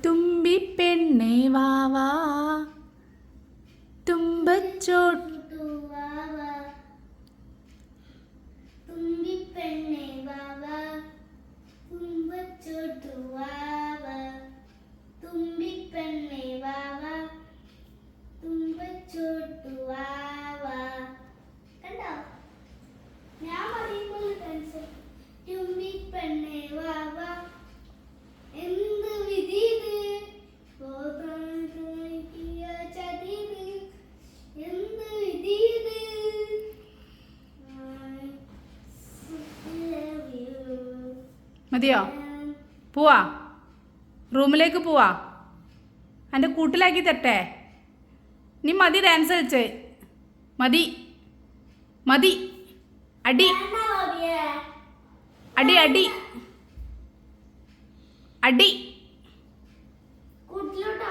തുമ്പി പെണ്ണേ വാവാ തുമ്പച്ചോട്ട് മതിയോ? പോവാ, റൂമിലേക്ക് പോവാ. എൻ്റെ കൂട്ടിലാക്കി തരട്ടെ? നീ മതി ഡാൻസ് കളിച്ചേ, മതി മതി. അടി അടി അടി അടി.